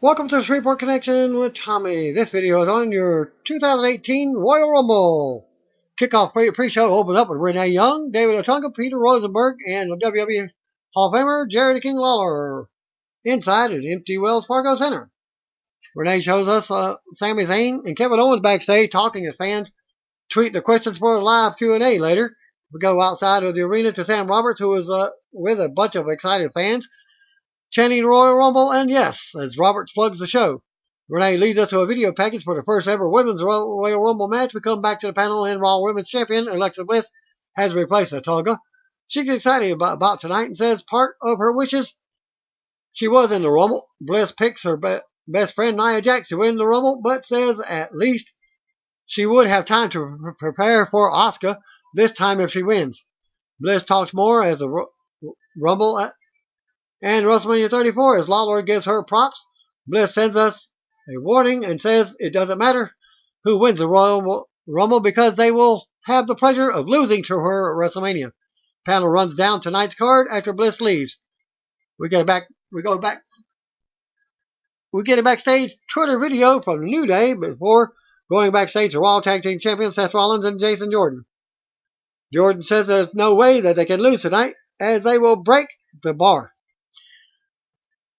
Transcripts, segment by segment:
Welcome to the Shreveport Connection with Tommy. This video is on your 2018 Royal Rumble. Kickoff pre-show opened up with Renee Young, David Otunga, Peter Rosenberg, and the WWE Hall of Famer Jerry the King Lawler. Inside an empty Wells Fargo Center. Renee shows us Sami Zayn and Kevin Owens backstage talking as fans tweet their questions for a live Q&A later. We go outside of the arena to Sam Roberts, who is with a bunch of excited fans, chanting Royal Rumble and yes, as Roberts plugs the show. Renee leads us to a video package for the first ever women's Royal Rumble match. We come back to the panel and Raw Women's Champion Alexa Bliss has replaced Otunga. She gets excited about tonight and says part of her wishes she was in the Rumble. Bliss picks her best friend Nia Jax to win the Rumble, but says at least she would have time to prepare for Asuka this time if she wins. Bliss talks more as the Rumble and WrestleMania 34 as Lawler gives her props. Bliss sends us a warning and says it doesn't matter who wins the Royal Rumble because they will have the pleasure of losing to her at WrestleMania. Panel runs down tonight's card after Bliss leaves. We get a backstage Twitter video from the New Day before going backstage to Raw Tag Team Champions Seth Rollins and Jason Jordan. Jordan says there's no way that they can lose tonight as they will break the bar.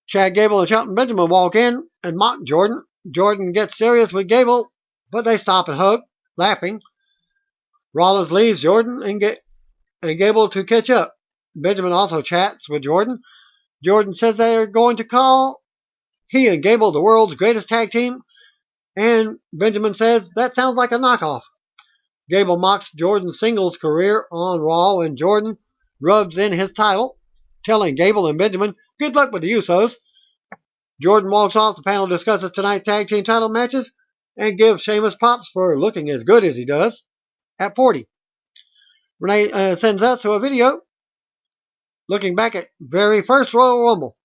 Chad Gable and Shelton Benjamin walk in and mock Jordan. Jordan gets serious with Gable, but they stop and hug, laughing. Rollins leaves Jordan and Gable to catch up. Benjamin also chats with Jordan. Jordan says they are going to call he and Gable the world's greatest tag team, and Benjamin says that sounds like a knockoff. Gable mocks Jordan's singles career on Raw, and Jordan rubs in his title, telling Gable and Benjamin good luck with the Usos. Jordan walks off. The panel discusses tonight's tag team title matches and gives Sheamus props for looking as good as he does at 40. Renee sends us to a video looking back at very first Royal Rumble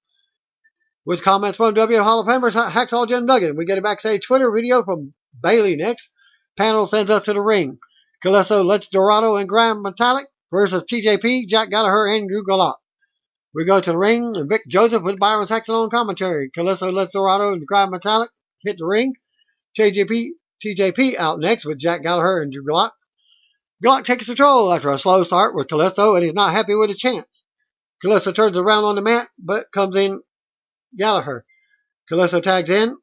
with comments from WWE Hall of Famer Hacksaw Jim Duggan. We get a backstage Twitter video from Bayley next. Panel sends us to the ring. Kalisto, Lex Dorado, and Graham Metallic versus TJP, Jack Gallagher, and Drew Gulak. We go to the ring, and Vic Joseph with Byron Saxton on commentary. Kalisto, Lex Dorado, and Graham Metallic hit the ring. TJP out next with Jack Gallagher and Drew Gulak. Gulak takes control after a slow start with Kalisto, and he's not happy with his chance. Kalisto turns around on the mat, but comes in Gallagher. Kalisto tags in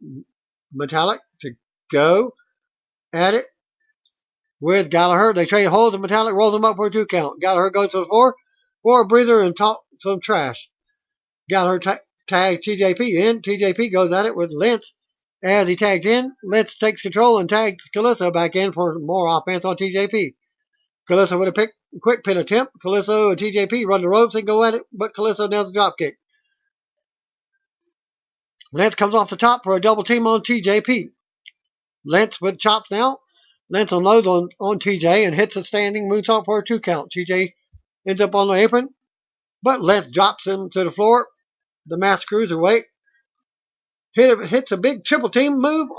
Metallic to go at it with Gallagher. They trade holds and Metallic rolls him up for a 2 count. Gallagher goes to the floor for a breather and talk some trash. Gallagher tags TJP in. TJP goes at it with Lentz. As he tags in, Lentz takes control and tags Kalisto back in for more offense on TJP. Kalisto with a quick pin attempt. Kalisto and TJP run the ropes and go at it, but Kalisto nails the dropkick. Lentz comes off the top for a double team on TJP. Lentz with chops now. Lentz unloads on TJ and hits a standing moonsault for a 2 count. TJ ends up on the apron, but Lentz drops him to the floor. The masked cruiserweight hits a big triple team move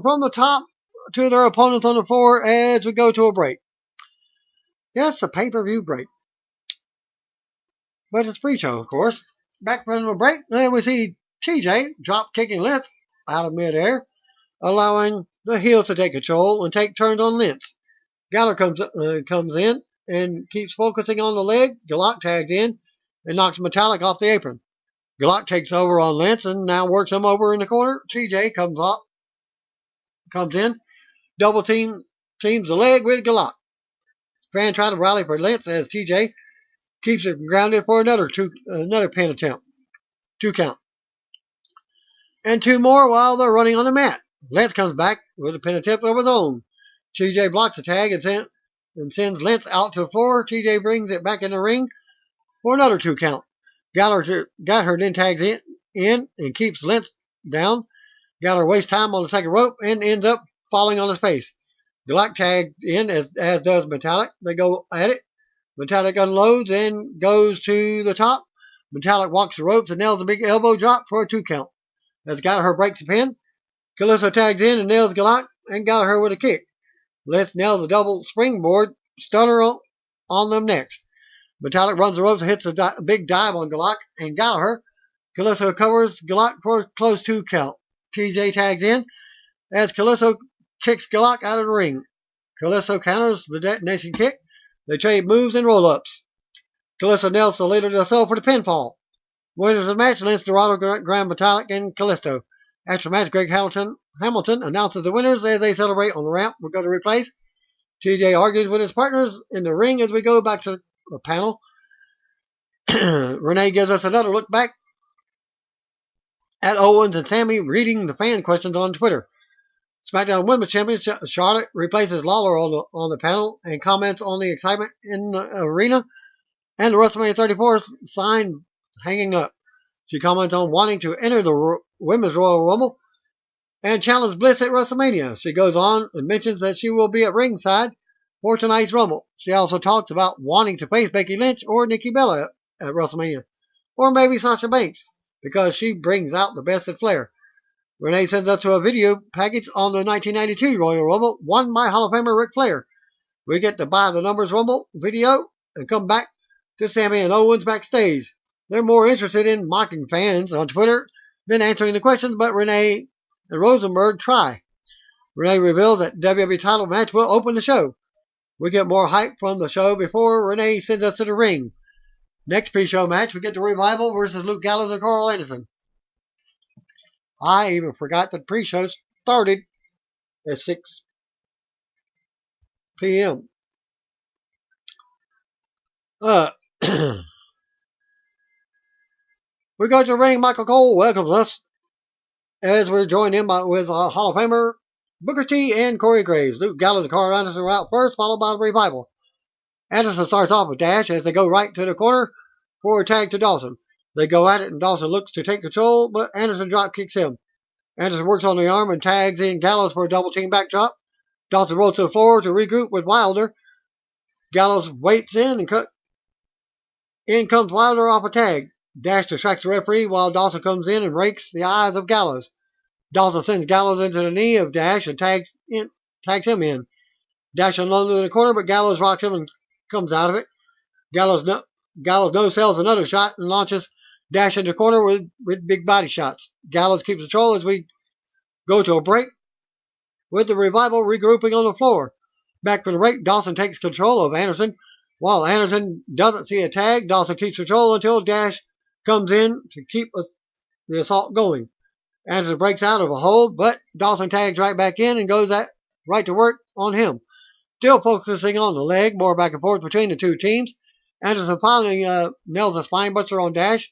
from the top to their opponents on the floor as we go to a break. Yes, a pay-per-view break. But it's pre-show, of course. Back from a break, and we see TJ drop kicking Lentz out of midair, allowing the heels to take control and take turns on Lentz. Gallagher comes in and keeps focusing on the leg. Gulak tags in and knocks Metallic off the apron. Gulak takes over on Lentz and now works him over in the corner. TJ comes in, double teams the leg with Gulak. Fans try to rally for Lentz as TJ keeps it grounded for another pin attempt. 2 count. And 2 more while they're running on the mat. Lentz comes back with a pin attempt of his own. TJ blocks the tag and sends Lentz out to the floor. TJ brings it back in the ring for another 2 count. Gallagher then tags in and keeps Lentz down. Gallagher wastes time on the second rope and ends up falling on his face. Gulak tags in as does Metallic. They go at it. Metallic unloads and goes to the top. Metallic walks the ropes and nails a big elbow drop for a 2 count. As Gallagher breaks the pin, Kalisto tags in and nails Gulak and Gallagher with a kick. Lentz nails a double springboard stunner on them next. Metallic runs the ropes and hits a big dive on Gulak and Gallagher. Kalisto covers Gulak for a close 2 count. TJ tags in as Kalisto kicks Glock out of the ring. Kalisto counters the detonation kick. They trade moves and roll-ups. Kalisto nails the leader to the cell for the pinfall. Winners of the match, Lance Dorado, Grand Metalik, and Kalisto. After the match, Greg Hamilton announces the winners as they celebrate on the ramp. We'll go to replays. TJ argues with his partners in the ring as we go back to the panel. Renee gives us another look back at Owens and Sammy reading the fan questions on Twitter. SmackDown Women's Champion Charlotte replaces Lawler on the panel and comments on the excitement in the arena and the WrestleMania 34 sign hanging up. She comments on wanting to enter the Women's Royal Rumble and challenge Bliss at WrestleMania. She goes on and mentions that she will be at ringside for tonight's Rumble. She also talks about wanting to face Becky Lynch or Nikki Bella at WrestleMania, or maybe Sasha Banks, because she brings out the best in Flair. Renee sends us to a video package on the 1992 Royal Rumble, won by Hall of Famer Ric Flair. We get to buy the Numbers Rumble video and come back to Sammy and Owens backstage. They're more interested in mocking fans on Twitter than answering the questions, but Renee and Rosenberg try. Renee reveals that WWE title match will open the show. We get more hype from the show before Renee sends us to the ring. Next pre-show match, we get the Revival versus Luke Gallows and Carl Anderson. I even forgot that pre-show started at 6 p.m. We go to the ring. Michael Cole welcomes us as we're joined in with Hall of Famer Booker T and Corey Graves. Luke Gallows and Carl Anderson are out first, followed by the Revival. Anderson starts off with Dash as they go right to the corner for a tag to Dawson. They go at it, and Dawson looks to take control, but Anderson drop kicks him. Anderson works on the arm and tags in Gallows for a double team backdrop. Dawson rolls to the floor to regroup with Wilder. Gallows waits in, and in comes Wilder off a tag. Dash distracts the referee while Dawson comes in and rakes the eyes of Gallows. Dawson sends Gallows into the knee of Dash and tags him in. Dash unloads in the corner, but Gallows rocks him and comes out of it. Gallows no-sells another shot and launches Dash in the corner with big body shots. Gallows keeps control as we go to a break, with the Revival regrouping on the floor. Back from the break, Dawson takes control of Anderson. While Anderson doesn't see a tag, Dawson keeps control until Dash comes in to keep the assault going. Anderson breaks out of a hold, but Dawson tags right back in and goes right to work on him. Still focusing on the leg, more back and forth between the two teams. Anderson finally nails a spinebuster on Dash,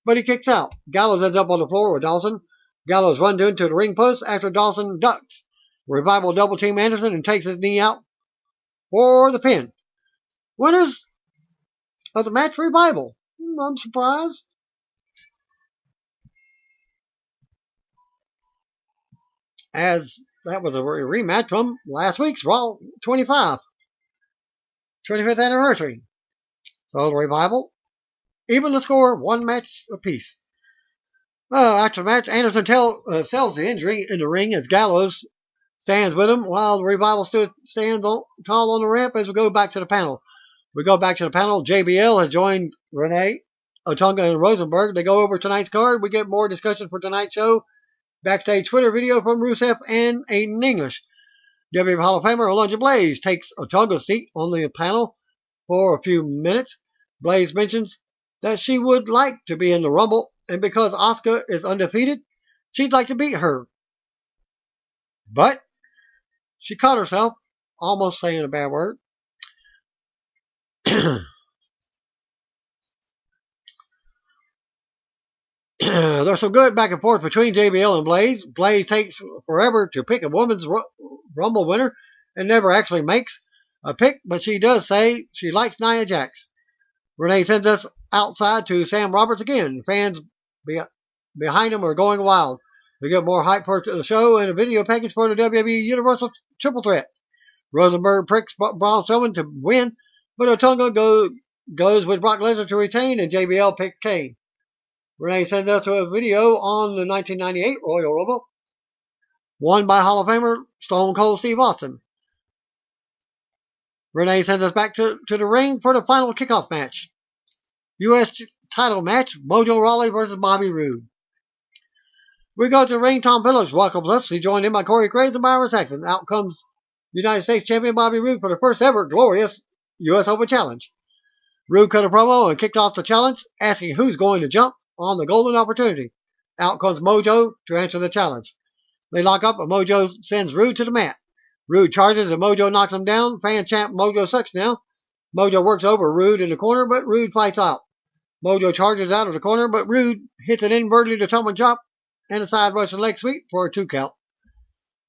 but he kicks out. Gallows ends up on the floor with Dawson. Gallows runs into the ring post after Dawson ducks. Revival double team Anderson and takes his knee out for the pin. Winners of the match, Revival. I'm surprised. As that was a rematch from last week's Raw 25. 25th anniversary. So the Revival, even the score, one match apiece. After the match, Anderson sells the injury in the ring as Gallows stands with him while the Revival stands tall on the ramp as we go back to the panel. We go back to the panel. JBL has joined Renee, Otunga, and Rosenberg. They go over tonight's card. We get more discussion for tonight's show. Backstage Twitter video from Rusev and in English. WWE Hall of Famer Alonzo Blaze takes Otunga's seat on the panel for a few minutes. Blaze mentions that she would like to be in the Rumble, and because Asuka is undefeated, she'd like to beat her. But she caught herself almost saying a bad word. There's some good back and forth between JBL and Blaze. Blaze takes forever to pick a women's Rumble winner and never actually makes a pick, but she does say she likes Nia Jax. Renee sends us outside to Sam Roberts again. Fans behind him are going wild. They get more hype for the show and a video package for the WWE Universal Triple Threat. Rosenberg pricks Braun Strowman to win, but Otunga goes with Brock Lesnar to retain, and JBL picks Kane. Renee sends us to a video on the 1998 Royal Rumble, won by Hall of Famer Stone Cold Steve Austin. Renee sends us back to the ring for the final kickoff match. U.S. title match, Mojo Rawley versus Bobby Roode. We go to the ring. Tom Phillips welcomes us. He's joined in by Corey Graves and Byron Saxton. Out comes United States Champion Bobby Roode for the first ever glorious U.S. Open Challenge. Roode cut a promo and kicked off the challenge, asking who's going to jump on the golden opportunity. Out comes Mojo to answer the challenge. They lock up, and Mojo sends Roode to the mat. Roode charges, and Mojo knocks him down. Fan champ Mojo sucks now. Mojo works over Roode in the corner, but Roode fights out. Mojo charges out of the corner, but Roode hits an inverted atomic drop and a side Russian leg sweep for a 2 count.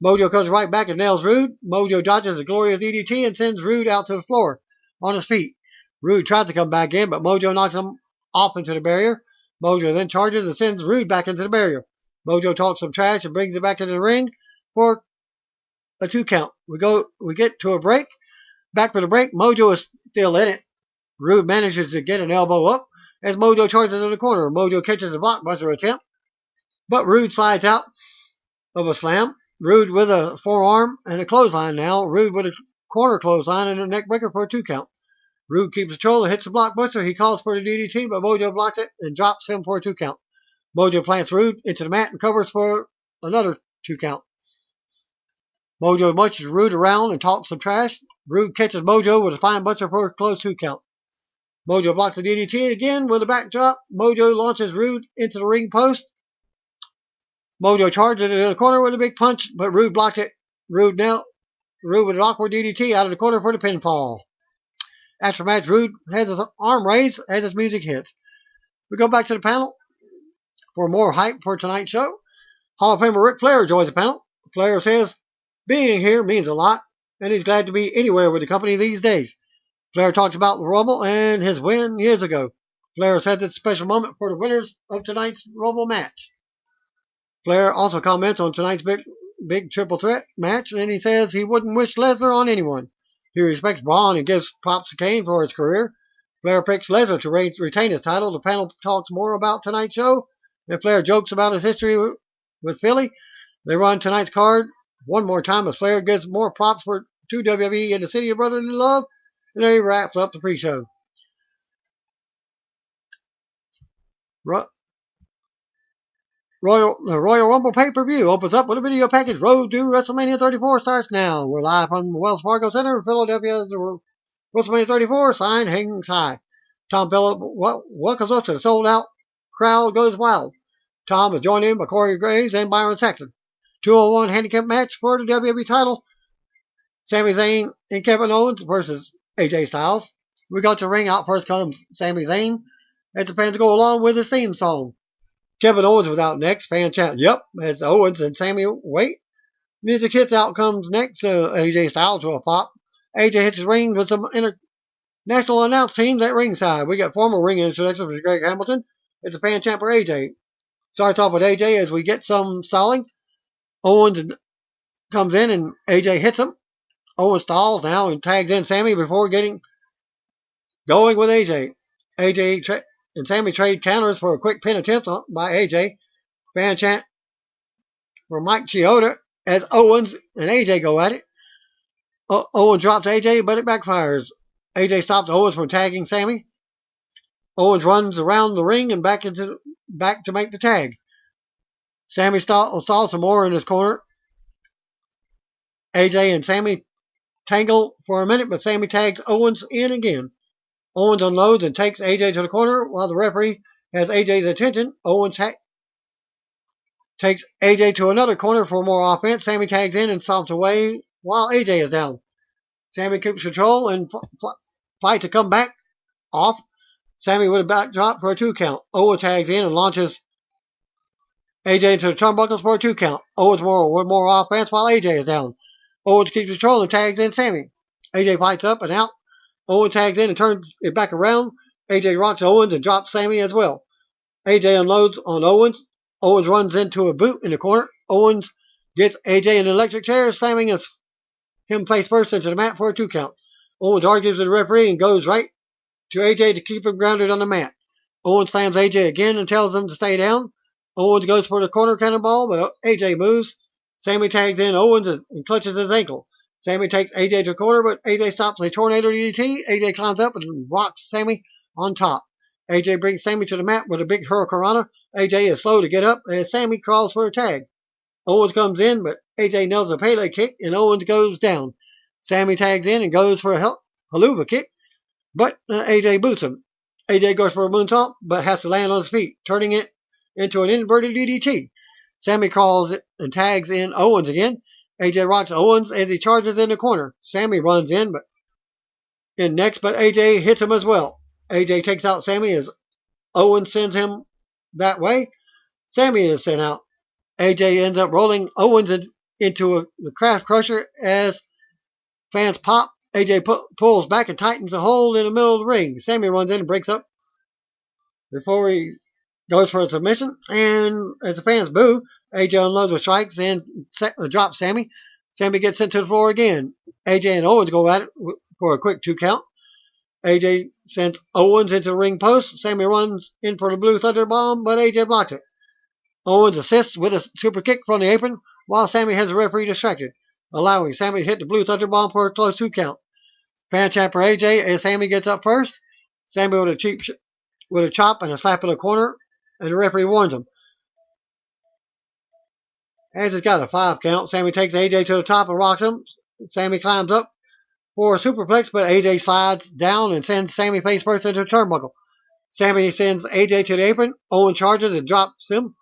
Mojo comes right back and nails Roode. Mojo dodges a glorious DDT and sends Roode out to the floor on his feet. Roode tries to come back in, but Mojo knocks him off into the barrier. Mojo then charges and sends Roode back into the barrier. Mojo talks some trash and brings it back into the ring for a 2 count. We get to a break. Back for the break. Mojo is still in it. Roode manages to get an elbow up as Mojo charges in the corner. Mojo catches a blockbuster attempt, but Roode slides out of a slam. Roode with a forearm and a clothesline now. Roode with a corner clothesline and a neck breaker for a 2 count. Roode keeps control and hits the blockbuster. He calls for the DDT, but Mojo blocks it and drops him for a 2 count. Mojo plants Roode into the mat and covers for another 2 count. Mojo munches Roode around and talks some trash. Roode catches Mojo with a fine buster for a close 2 count. Mojo blocks the DDT again with a backdrop. Mojo launches Roode into the ring post. Mojo charges it in the corner with a big punch, but Roode blocked it. Roode with an awkward DDT out of the corner for the pinfall. After match, Roode has his arm raised as his music hits. We go back to the panel for more hype for tonight's show. Hall of Famer Ric Flair joins the panel. Flair says, being here means a lot, and he's glad to be anywhere with the company these days. Flair talks about the Rumble and his win years ago. Flair says it's a special moment for the winners of tonight's Rumble match. Flair also comments on tonight's big triple threat match, and he says he wouldn't wish Lesnar on anyone. He respects Braun and gives props to Kane for his career. Flair picks Lesnar to retain his title. The panel talks more about tonight's show, and Flair jokes about his history with Philly. They run tonight's card one more time as Flair gives more props to WWE in the city of brotherly love, and then he wraps up the pre-show. The Royal Rumble pay-per-view opens up with a video package. Road to WrestleMania 34 starts now. We're live from the Wells Fargo Center in Philadelphia. The WrestleMania 34 sign hangs high. Tom Phillips welcomes us to the sold-out. Crowd goes wild. Tom is joined in by Corey Graves and Byron Saxton. 2-on-1 handicap match for the WWE title. Sami Zayn and Kevin Owens versus AJ Styles. We got to ring. Out first comes Sami Zayn as the fans go along with his theme song. Kevin Owens without next. Fan chant, yep, as Owens and Sami wait. Music hits. Out comes next AJ Styles to a pop. AJ hits his ring with some international announce teams at ringside. We got formal ring introduction for Greg Hamilton. It's a fan chant for AJ. Starts off with AJ as we get some stalling. Owens comes in and AJ hits him. Owens stalls now and tags in Sami before getting going with AJ. AJ and Sami trade counters for a quick pin attempt by AJ. Fan chant for Mike Chioda as Owens and AJ go at it. Owens drops AJ, but it backfires. AJ stops Owens from tagging Sami. Owens runs around the ring and back to make the tag. Sami stalls some more in his corner. AJ and Sami tangle for a minute, but Sami tags Owens in again. Owens unloads and takes AJ to the corner while the referee has AJ's attention. Owens takes AJ to another corner for more offense. Sami tags in and stomps away while AJ is down. Sami keeps control and fights to come back off. Sami with a backdrop for a 2 count. Owens tags in and launches AJ into the turnbuckles for a 2 count. Owens with more offense while AJ is down. Owens keeps control and tags in Sami. AJ fights up and out. Owens tags in and turns it back around. AJ rocks Owens and drops Sami as well. AJ unloads on Owens. Owens runs into a boot in the corner. Owens gets AJ in an electric chair, slamming him face first into the mat for a 2 count. Owens argues with the referee and goes right to AJ to keep him grounded on the mat. Owens slams AJ again and tells him to stay down. Owens goes for the corner cannonball, but AJ moves. Sami tags in Owens and clutches his ankle. Sami takes AJ to the corner, but AJ stops a tornado DDT. AJ climbs up and rocks Sami on top. AJ brings Sammy to the mat with a big hurricanrana. AJ is slow to get up as Sammy crawls for a tag. Owens comes in, but AJ nails a Pele kick and Owens goes down. Sammy tags in and goes for a haluva kick, but AJ boots him. AJ goes for a moonsault, but has to land on his feet, turning it into an inverted DDT. Sammy crawls and tags in Owens again. AJ rocks Owens as he charges in the corner. Sammy runs in next, but AJ hits him as well. AJ takes out Sammy as Owens sends him that way. Sammy is sent out. AJ ends up rolling Owens into the Craft Crusher as fans pop. AJ pulls back and tightens a hold in the middle of the ring. Sammy runs in and breaks up before he goes for a submission. And as the fans boo, AJ unloads with strikes and drops Sammy. Sammy gets sent to the floor again. AJ and Owens go at it for a quick 2 count. AJ sends Owens into the ring post. Sammy runs in for the Blue Thunder Bomb, but AJ blocks it. Owens assists with a super kick from the apron while Sammy has the referee distracted, allowing Sammy to hit the Blue Thunder Bomb for a close 2 count. Fan chant for AJ as Sammy gets up first. Sammy with a chop and a slap in the corner, and the referee warns him. As it's got a 5 count, Sammy takes AJ to the top and rocks him. Sammy climbs up for a superplex, but AJ slides down and sends Sammy face first into the turnbuckle. Sammy sends AJ to the apron. Owens charges and drops him.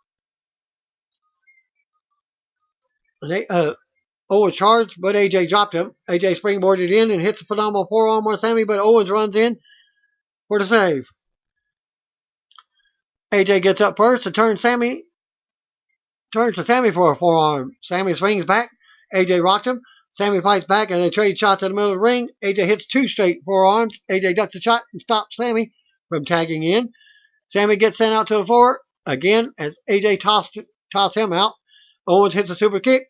Owens charged, but AJ dropped him. AJ springboarded in and hits a phenomenal forearm on Sammy, but Owens runs in for the save. AJ gets up first and turns to Sammy for a forearm. Sammy swings back. AJ rocked him. Sammy fights back and they trade shots in the middle of the ring. AJ hits 2 straight forearms. AJ ducks a shot and stops Sammy from tagging in. Sammy gets sent out to the floor again as AJ tosses him out. Owens hits a super kick.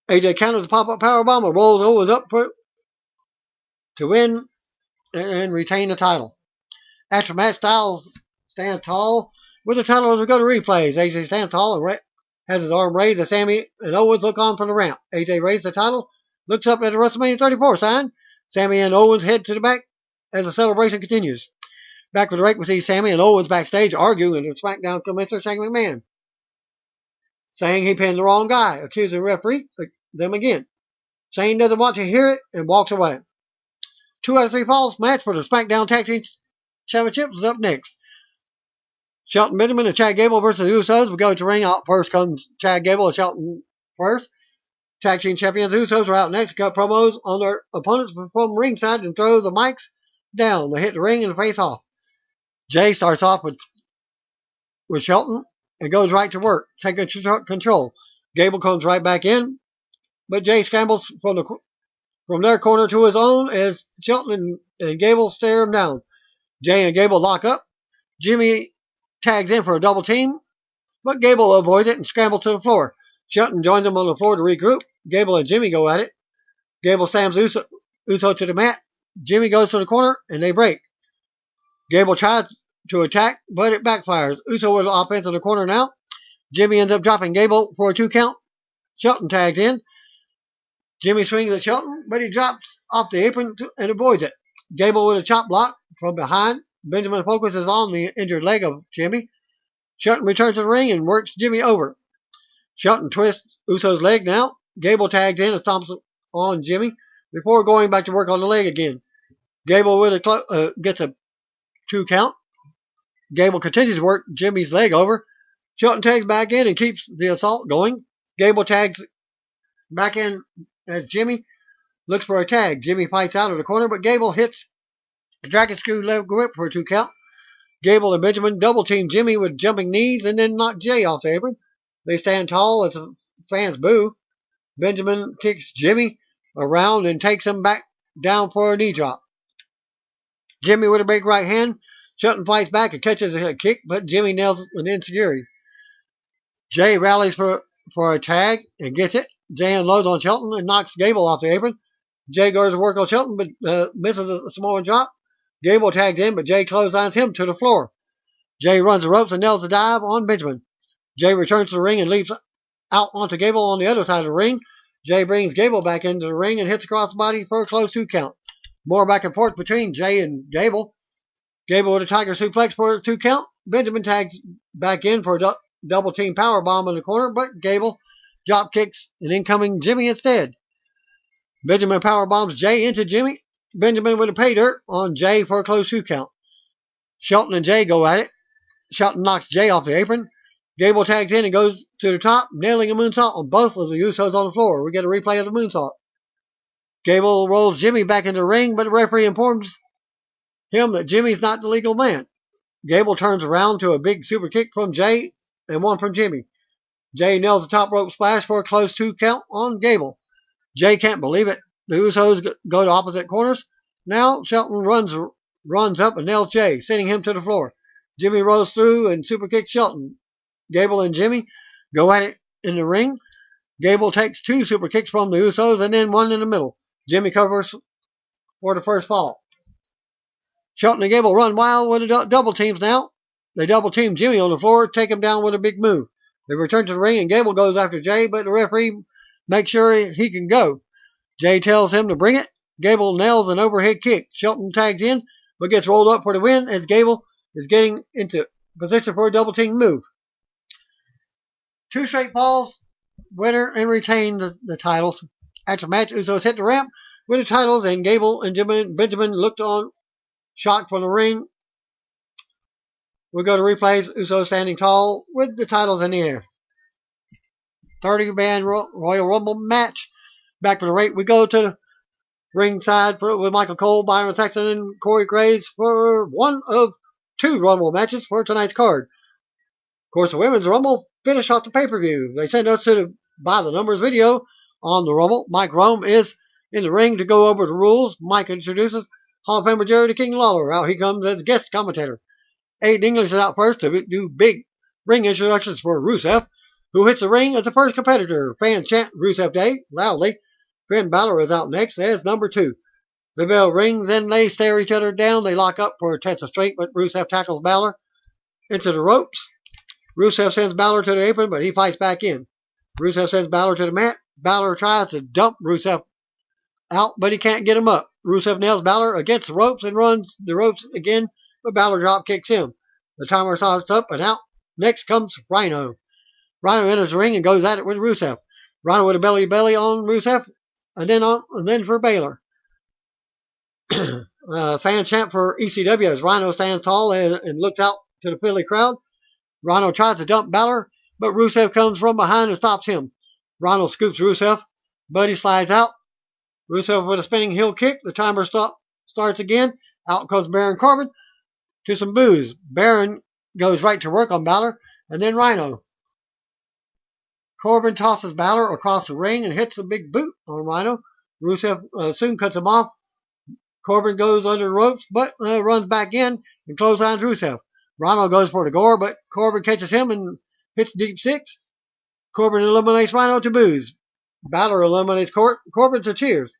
AJ counters the pop-up powerbomb and rolls Owens up to win and retain the title. After match, Styles stands tall with the title as we go to replays. AJ stands tall and has his arm raised as Sammy and Owens look on from the ramp. AJ raises the title, looks up at the WrestleMania 34 sign. Sammy and Owens head to the back as the celebration continues. Back with the break, we see Sammy and Owens backstage arguing with SmackDown Commissioner Shane McMahon, saying he pinned the wrong guy, accusing the referee them again. Shane doesn't want to hear it and walks away. 2 out of 3 falls match for the SmackDown Tag Team Championship is up next. Shelton Benjamin and Chad Gable versus the Usos. We go to ring. Out first comes Chad Gable and Shelton first. Tag Team Champions Usos are out next. Cut promos on their opponents from ringside and throw the mics down. They hit the ring and face off. Jay starts off with Shelton and goes right to work, taking control. Gable comes right back in, but Jay scrambles from their corner to his own as Shelton and Gable stare him down. Jay and Gable lock up. Jimmy tags in for a double team, but Gable avoids it and scrambles to the floor. Shelton joins him on the floor to regroup. Gable and Jimmy go at it. Gable slams Uso to the mat. Jimmy goes to the corner and they break. Gable tries to attack, but it backfires. Uso with the offense in the corner now. Jimmy ends up dropping Gable for a 2 count. Shelton tags in. Jimmy swings at Shelton, but he drops off the apron and avoids it. Gable with a chop block from behind. Benjamin focuses on the injured leg of Jimmy. Shelton returns to the ring and works Jimmy over. Shelton twists Uso's leg now. Gable tags in and stomps on Jimmy before going back to work on the leg again. Gable gets a 2 count. Gable continues to work Jimmy's leg over. Shelton tags back in and keeps the assault going. Gable tags back in as Jimmy looks for a tag. Jimmy fights out of the corner, but Gable hits a dragon screw leg whip for a 2 count. Gable and Benjamin double team Jimmy with jumping knees and then knock Jay off the apron. They stand tall as the fans boo. Benjamin kicks Jimmy around and takes him back down for a knee drop. Jimmy with a big right hand. Shelton fights back and catches a kick, but Jimmy nails an insecurity. Jay rallies for a tag and gets it. Jay unloads on Shelton and knocks Gable off the apron. Jay goes to work on Shelton, but misses a Samoan drop. Gable tags in, but Jay clotheslines him to the floor. Jay runs the ropes and nails a dive on Benjamin. Jay returns to the ring and leaps out onto Gable on the other side of the ring. Jay brings Gable back into the ring and hits across the body for a close 2 count. More back and forth between Jay and Gable. Gable with a tiger suplex for a 2 count. Benjamin tags back in for a double team power bomb in the corner, but Gable drop kicks an incoming Jimmy instead. Benjamin power bombs Jay into Jimmy. Benjamin with a pay dirt on Jay for a close 2 count. Shelton and Jay go at it. Shelton knocks Jay off the apron. Gable tags in and goes to the top, nailing a moonsault on both of the Usos on the floor. We get a replay of the moonsault. Gable rolls Jimmy back into the ring, but the referee informs him that Jimmy's not the legal man. Gable turns around to a big super kick from Jay and one from Jimmy. Jay nails the top rope splash for a close 2 count on Gable. Jay can't believe it. The Usos go to opposite corners. Now Shelton runs up and nails Jay, sending him to the floor. Jimmy rolls through and super kicks Shelton. Gable and Jimmy go at it in the ring. Gable takes 2 super kicks from the Usos and then one in the middle. Jimmy covers for the first fall. Shelton and Gable run wild with the double teams now. They double team Jimmy on the floor, take him down with a big move. They return to the ring and Gable goes after Jay, but the referee makes sure he can go. Jay tells him to bring it. Gable nails an overhead kick. Shelton tags in, but gets rolled up for the win as Gable is getting into position for a double team move. 2 straight falls, winner, and retain the titles. After the match, Usos hit the ramp with the titles, and Gable and Benjamin looked on, shocked from the ring. We go to replays. Usos standing tall with the titles in the air. 30-man Royal Rumble match. Back for the rate. We go to the ringside with Michael Cole, Byron Saxton, and Corey Graves for one of 2 Rumble matches for tonight's card. Of course, the Women's Rumble finished off the pay-per-view. They sent us to the By the Numbers video on the Rumble. Mike Rome is in the ring to go over the rules. Mike introduces Hall of Famer Jerry the King Lawler. Out he comes as guest commentator. Aiden English is out first to do big ring introductions for Rusev, who hits the ring as the first competitor. Fans chant Rusev Day loudly. Finn Balor is out next as number 2. The bell rings and they stare each other down. They lock up for a Texas straight, but Rusev tackles Balor into the ropes. Rusev sends Balor to the apron, but he fights back in. Rusev sends Balor to the mat. Balor tries to dump Rusev out, but he can't get him up. Rusev nails Balor against the ropes and runs the ropes again, but Balor drop kicks him. The timer starts up and out. Next comes Rhino. Rhino enters the ring and goes at it with Rusev. Rhino with a belly on Rusev, and then for Balor. Fan chant for ECW as Rhino stands tall and looks out to the Philly crowd. Rhino tries to dump Balor, but Rusev comes from behind and stops him. Rhino scoops Rusev, but he slides out. Rusev with a spinning heel kick. The timer starts again. Out comes Baron Corbin to some boos. Baron goes right to work on Balor, and then Rhino. Corbin tosses Balor across the ring and hits a big boot on Rhino. Rusev soon cuts him off. Corbin goes under the ropes, but runs back in and clotheslines Rusev. Rhino goes for the gore, but Corbin catches him and hits deep 6. Corbin eliminates Rhino to boos. Balor eliminates Corbin to cheers.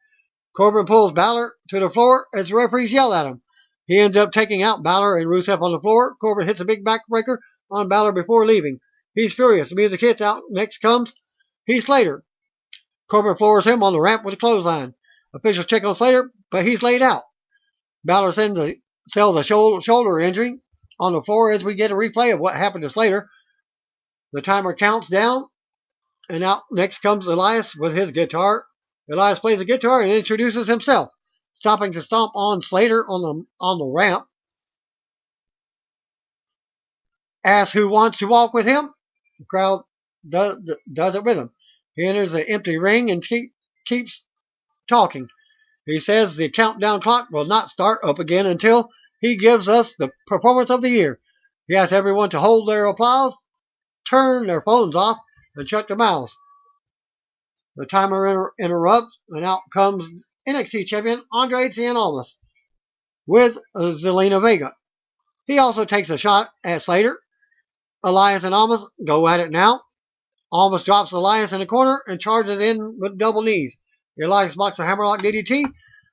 Corbin pulls Balor to the floor as the referees yell at him. He ends up taking out Balor and Rusev on the floor. Corbin hits a big backbreaker on Balor before leaving. He's furious. The music hits out. Next comes Heath Slater. Corbin floors him on the ramp with a clothesline. Officials check on Slater, but he's laid out. Balor sells a shoulder injury on the floor as we get a replay of what happened to Slater. The timer counts down, and out next comes Elias with his guitar. Elias plays the guitar and introduces himself, stopping to stomp on Slater on the ramp. Asks who wants to walk with him. The crowd does it with him. He enters the empty ring and keeps talking. He says the countdown clock will not start up again until he gives us the performance of the year. He asks everyone to hold their applause, turn their phones off, and shut their mouths. The timer interrupts, and out comes NXT champion Andre Cien Almas with Zelina Vega. He also takes a shot at Slater. Elias and Almas go at it now. Almas drops Elias in the corner and charges in with double knees. Elias blocks a hammerlock DDT,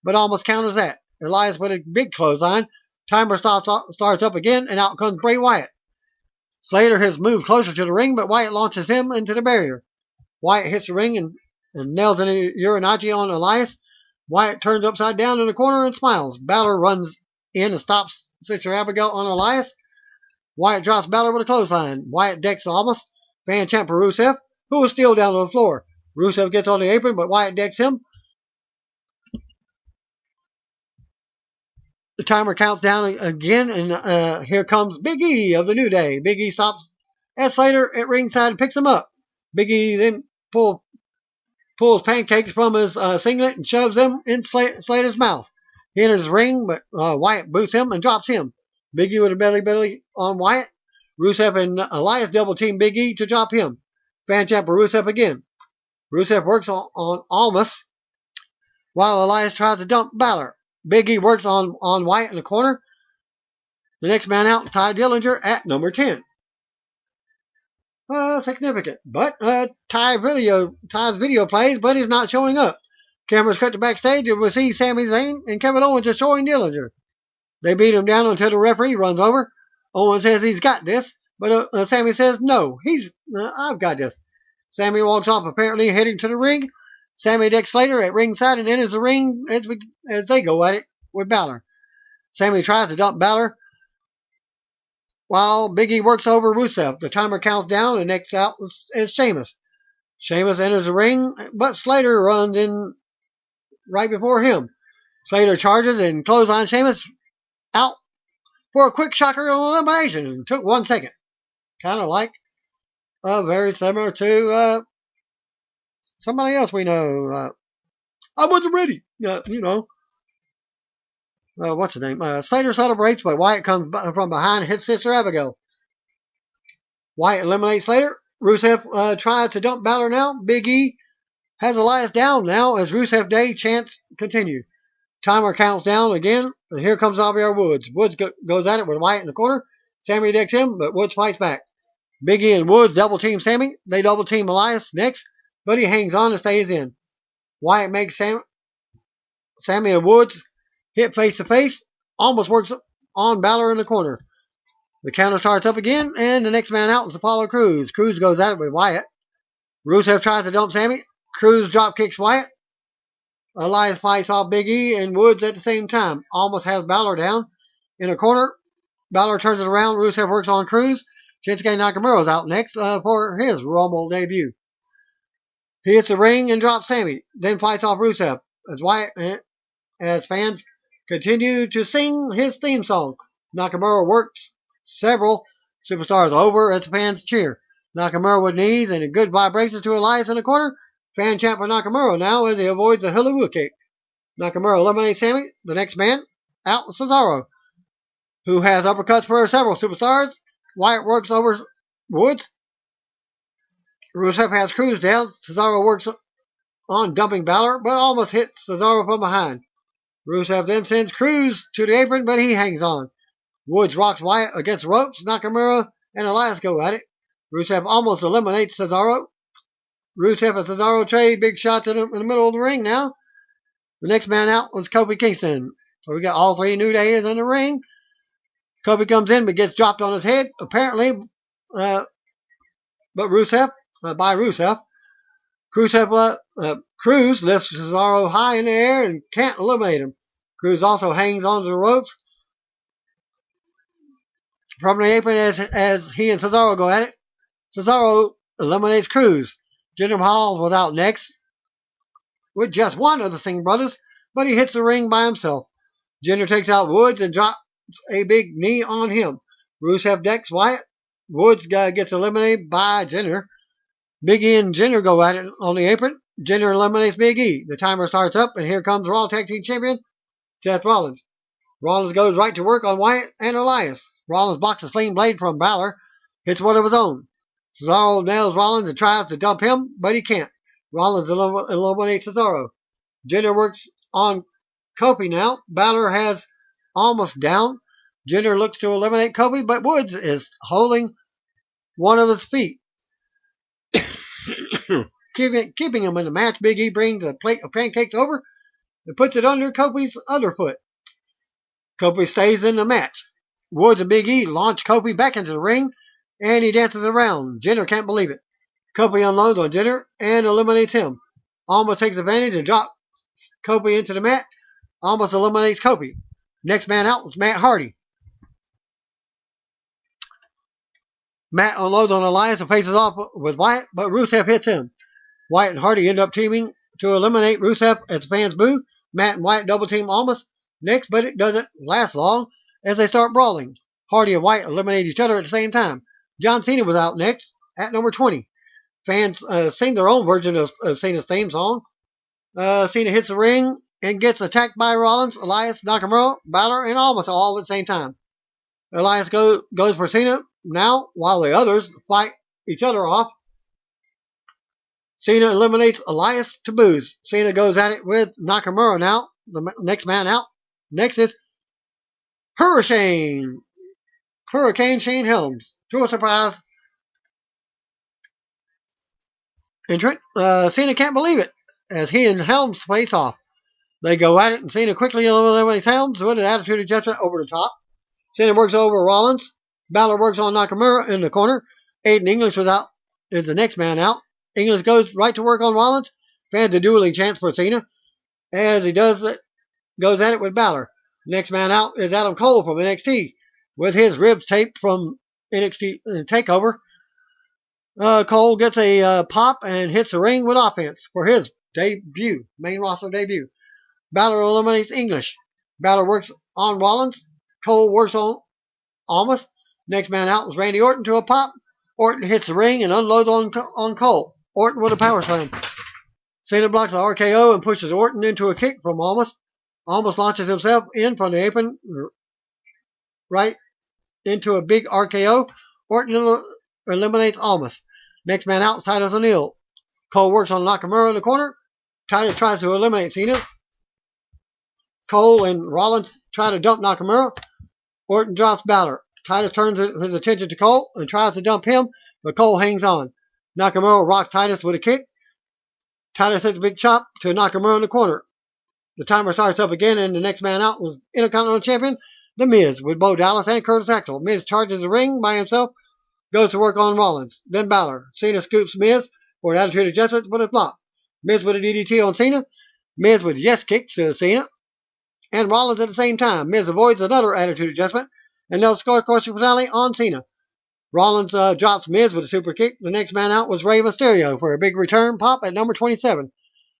but Almas counters that. Elias with a big clothesline. Timer starts up again, and out comes Bray Wyatt. Slater has moved closer to the ring, but Wyatt launches him into the barrier. Wyatt hits the ring and nails an Uranage on Elias. Wyatt turns upside down in the corner and smiles. Balor runs in and stops Sister Abigail on Elias. Wyatt drops Balor with a clothesline. Wyatt decks Almas. Fan champ for Rusev, who is still down on the floor. Rusev gets on the apron, but Wyatt decks him. The timer counts down again, and here comes Big E of the New Day. Big E stops Ed Slater at ringside and picks him up. Big E then pulls pancakes from his singlet and shoves them in Slater's mouth. He enters the ring, but Wyatt boots him and drops him. Big E with a belly on Wyatt. Rusev and Elias double team Big E to drop him. Fan champ for Rusev again. Rusev works on Almas while Elias tries to dump Balor. Big E works on Wyatt in the corner. The next man out, Ty Dillinger at number 10. Significant. But Ty's video plays, but he's not showing up. Cameras cut to backstage and we see Sami Zayn and Kevin Owens destroying Dillinger. They beat him down until the referee runs over. Owens says he's got this, but Sami says no, I've got this. Sami walks off, apparently heading to the ring. Sami decks Slater at ringside and enters the ring as they go at it with Balor. Sami tries to dump Balor while Big E works over Rusev. The timer counts down, and next out is Sheamus. Sheamus enters the ring, but Slater runs in right before him. Slater charges and clothesline Sheamus out for a quick shocker elimination. It took 1 second. Kind of like very similar to somebody else we know. I wasn't ready. What's the name? Slater celebrates, but Wyatt comes from behind and hits Sister Abigail. Wyatt eliminates Slater. Rusev tries to dump Balor now. Big E has Elias down now as Rusev Day chants continue. Timer counts down again, and here comes Xavier Woods. Woods goes at it with Wyatt in the corner. Sami decks him, but Woods fights back. Big E and Woods double team Sami. They double team Elias next, but he hangs on and stays in. Wyatt makes Sami and Woods hit face to face. Almost works on Balor in the corner. The counter starts up again, and the next man out is Apollo Crews. Crews goes at it with Wyatt. Rusev tries to dump Sami. Crews drop kicks Wyatt. Elias fights off Big E and Woods at the same time. Almost has Balor down in a corner. Balor turns it around. Rusev works on Crews. Shinsuke Nakamura's out next for his Rumble debut. He hits the ring and drops Sami, then fights off Rusev as fans continue to sing his theme song. Nakamura works several superstars over as fans cheer. Nakamura with knees and a good vibration to Elias in the corner. Fan chant for Nakamura now as he avoids a hula hoop kick. Nakamura eliminates Sami. The next man out is Cesaro, who has uppercuts for several superstars. Wyatt works over Woods. Rusev has Crews down. Cesaro works on dumping Balor, but almost hits Cesaro from behind. Rusev then sends Crews to the apron, but he hangs on. Woods rocks Wyatt against the ropes. Nakamura and Elias go at it. Rusev almost eliminates Cesaro. Rusev and Cesaro trade big shots in the middle of the ring now. The next man out was Kofi Kingston. So we got all three New Days in the ring. Kofi comes in but gets dropped on his head, apparently, by Rusev. Crews lifts Cesaro high in the air and can't eliminate him. Crews also hangs onto the ropes from the apron as he and Cesaro go at it. Cesaro eliminates Crews. Jinder Mahal was out next with just one of the Singh brothers, but he hits the ring by himself. Jinder takes out Woods and drops a big knee on him. Rusev decks Wyatt. Woods gets eliminated by Jinder. Big E and Jinder go at it on the apron. Jinder eliminates Big E. The timer starts up, and here comes Raw Tag Team Champion Seth Rollins. Rollins goes right to work on Wyatt and Elias. Rollins blocks a sling blade from Balor, hits one of his own. Cesaro nails Rollins and tries to dump him, but he can't. Rollins eliminates Cesaro. Jinder works on Kofi now. Balor has almost down. Jinder looks to eliminate Kofi, but Woods is holding one of his feet. Keeping him in the match, Big E brings a plate of pancakes over and puts it under Kofi's underfoot. Kofi stays in the match. Woods and Big E launch Kofi back into the ring, and he dances around. Jinder can't believe it. Kofi unloads on Jinder and eliminates him. Almost takes advantage and drops Kofi into the mat. Almost eliminates Kofi. Next man out was Matt Hardy. Matt unloads on Elias and faces off with Wyatt, but Rusev hits him. Wyatt and Hardy end up teaming to eliminate Rusev as fans boo. Matt and Wyatt double team Almas next, but it doesn't last long as they start brawling. Hardy and Wyatt eliminate each other at the same time. John Cena was out next at number 20. Fans sing their own version of Cena's theme song. Cena hits the ring and gets attacked by Rollins, Elias, Nakamura, Balor, and Almas all at the same time. Elias goes for Cena now while the others fight each other off. Cena eliminates Elias to boos. Cena goes at it with Nakamura now, the next man out. Next is Hurricane Shane Helms. To a surprise entrant, Cena can't believe it as he and Helms face off. They go at it and Cena quickly eliminates Helms with an attitude adjustment over the top. Cena works over Rollins. Balor works on Nakamura in the corner. Aiden English is the next man out. English goes right to work on Rollins. Fans a dueling chance for Cena as he goes at it with Balor. Next man out is Adam Cole from NXT with his ribs taped from NXT TakeOver. Cole gets a pop and hits the ring with offense for his main roster debut. Balor eliminates English. Balor works on Rollins. Cole works on Almas. Next man out is Randy Orton to a pop. Orton hits the ring and unloads on Cole. Orton with a power slam. Cena blocks the RKO and pushes Orton into a kick from Almas. Almas launches himself in from the apron right into a big RKO. Orton eliminates Almas. Next man out is Titus O'Neil. Cole works on Nakamura in the corner. Titus tries to eliminate Cena. Cole and Rollins try to dump Nakamura. Orton drops Balor. Titus turns his attention to Cole and tries to dump him, but Cole hangs on. Nakamura rocks Titus with a kick. Titus hits a big chop to Nakamura in the corner. The timer starts up again, and the next man out was Intercontinental Champion, The Miz, with Bo Dallas and Curtis Axel. Miz charges the ring by himself, goes to work on Rollins. Then Balor. Cena scoops Miz for an attitude adjustment, but it's blocked. Miz with a DDT on Cena. Miz with yes kicks to Cena. And Rollins at the same time. Miz avoids another attitude adjustment, and they'll score crushing finale on Cena. Rollins drops Miz with a super kick. The next man out was Rey Mysterio for a big return pop at number 27.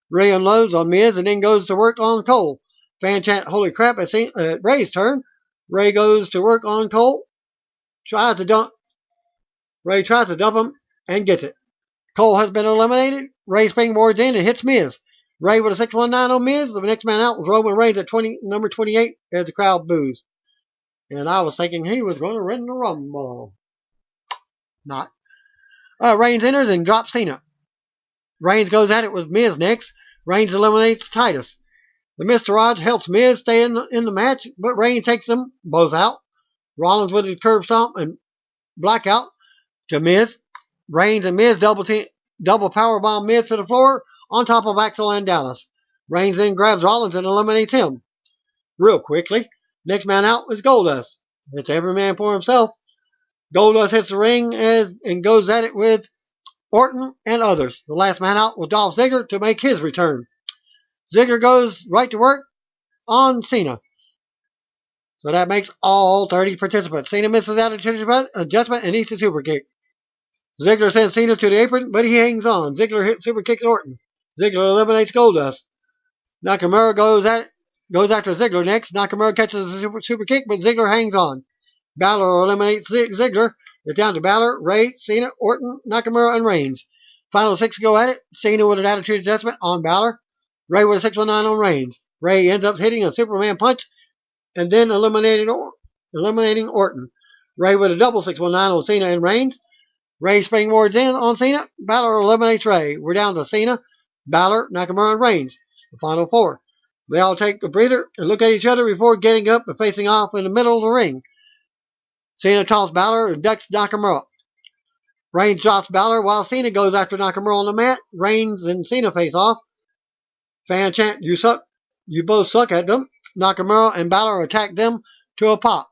Rey unloads on Miz and then goes to work on Cole. Fan chant, holy crap, at Rey's turn. Rey goes to work on Cole. Rey tries to dump him and gets it. Cole has been eliminated. Rey springboards in and hits Miz. Rey with a 619 on Miz. The next man out was Roman Reigns at number 28 as the crowd boos. And I was thinking he was going to win the Rumble. Not. Reigns enters and drops Cena. Reigns goes at it with Miz next. Reigns eliminates Titus. The Miztourage helps Miz stay in the match, but Reigns takes them both out. Rollins with his curb stomp and blackout to Miz. Reigns and Miz double powerbomb Miz to the floor on top of Axel and Dallas. Reigns then grabs Rollins and eliminates him. Real quickly, next man out is Goldust. It's every man for himself. Goldust hits the ring and goes at it with Orton and others. The last man out was Dolph Ziggler to make his return. Ziggler goes right to work on Cena. So that makes all 30 participants. Cena misses that adjustment and eats a super kick. Ziggler sends Cena to the apron, but he hangs on. Ziggler super kicks Orton. Ziggler eliminates Goldust. Nakamura goes after Ziggler next. Nakamura catches a super kick, but Ziggler hangs on. Balor eliminates Ziggler. It's down to Balor, Rey, Cena, Orton, Nakamura, and Reigns. Final 6 go at it. Cena with an attitude adjustment on Balor. Rey with a 619 on Reigns. Rey ends up hitting a Superman punch and then eliminating Orton. Rey with a double 619 on Cena and Reigns. Rey springboards in on Cena. Balor eliminates Rey. We're down to Cena, Balor, Nakamura, and Reigns. The final 4. They all take a breather and look at each other before getting up and facing off in the middle of the ring. Cena taunts Balor and ducks Nakamura. Reigns drops Balor while Cena goes after Nakamura on the mat. Reigns and Cena face off. Fan chant, you suck. You both suck at them. Nakamura and Balor attack them to a pop.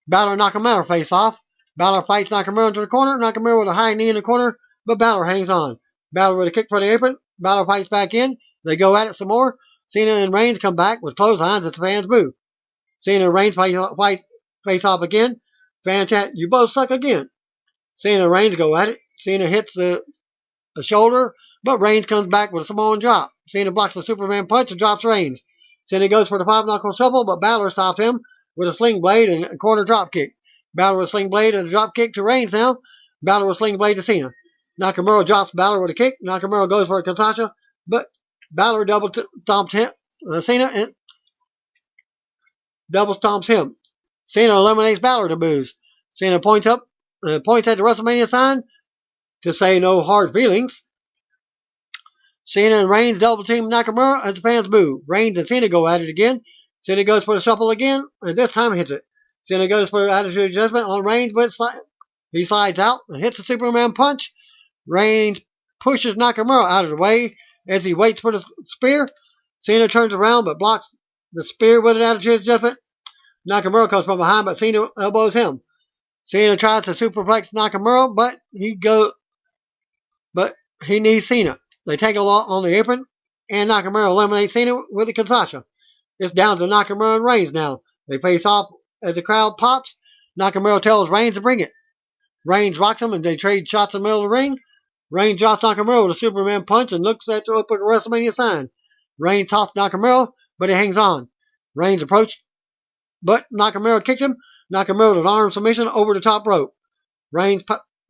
Balor and Nakamura face off. Balor fights Nakamura into the corner. Nakamura with a high knee in the corner, but Balor hangs on. Balor with a kick for the apron. Balor fights back in. They go at it some more. Cena and Reigns come back with clotheslines as the fans boo. Cena and Reigns face off again. Fan chant, you both suck again. Cena and Reigns go at it. Cena hits the shoulder, but Reigns comes back with a Samoan drop. Cena blocks the Superman punch and drops Reigns. Cena goes for the 5-knuckle shuffle, but Balor stops him with a sling blade and a corner drop kick. Balor with a sling blade and a drop kick to Reigns now. Balor with a sling blade to Cena. Nakamura drops Balor with a kick. Nakamura goes for a Kinshasa, but Balor double stomps Cena and double stomps him. Cena eliminates Balor to booze. Cena points at the WrestleMania sign to say no hard feelings. Cena and Reigns double team Nakamura as the fans boo. Reigns and Cena go at it again. Cena goes for the shuffle again, and this time hits it. Cena goes for attitude adjustment on Reigns, but he slides out and hits the Superman punch. Reigns pushes Nakamura out of the way as he waits for the spear. Cena turns around but blocks the spear with an attitude adjustment. Nakamura comes from behind, but Cena elbows him. Cena tries to superplex Nakamura, but he needs Cena. They take a lot on the apron, and Nakamura eliminates Cena with a Kinshasa. It's down to Nakamura and Reigns now. They face off as the crowd pops. Nakamura tells Reigns to bring it. Reigns rocks him, and they trade shots in the middle of the ring. Reigns drops Nakamura with a Superman punch and looks at the open WrestleMania sign. Reigns tosses Nakamura, but he hangs on. Reigns approached, but Nakamura kicked him. Nakamura with an arm submission over the top rope. Reigns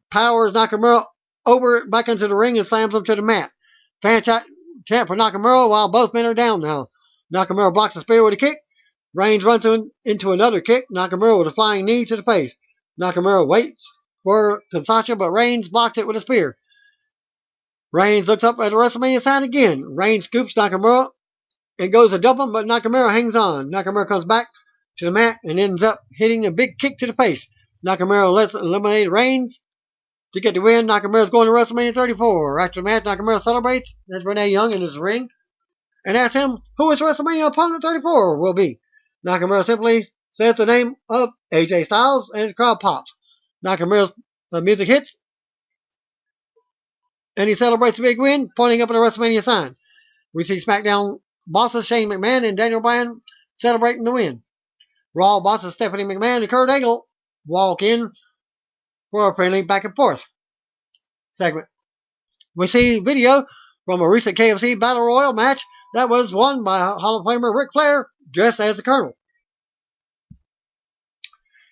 powers Nakamura over back into the ring and slams him to the mat. Fan chant for Nakamura while both men are down now. Nakamura blocks the spear with a kick. Reigns runs into another kick. Nakamura with a flying knee to the face. Nakamura waits for Kinshasa, but Reigns blocks it with a spear. Reigns looks up at the WrestleMania sign again. Reigns scoops Nakamura and goes to dump him, but Nakamura hangs on. Nakamura comes back to the mat and ends up hitting a big kick to the face. Nakamura eliminates Reigns to get the win. Nakamura's going to WrestleMania 34. After the match, Nakamura celebrates as Renee Young in his ring and asks him who his WrestleMania opponent 34 will be. Nakamura simply says the name of AJ Styles, and the crowd pops. Nakamura's music hits, and he celebrates a big win, pointing up at the WrestleMania sign. We see SmackDown bosses Shane McMahon and Daniel Bryan celebrating the win. Raw bosses Stephanie McMahon and Kurt Angle walk in for a friendly back and forth segment. We see video from a recent KFC Battle Royal match that was won by Hall of Famer Ric Flair dressed as the Colonel.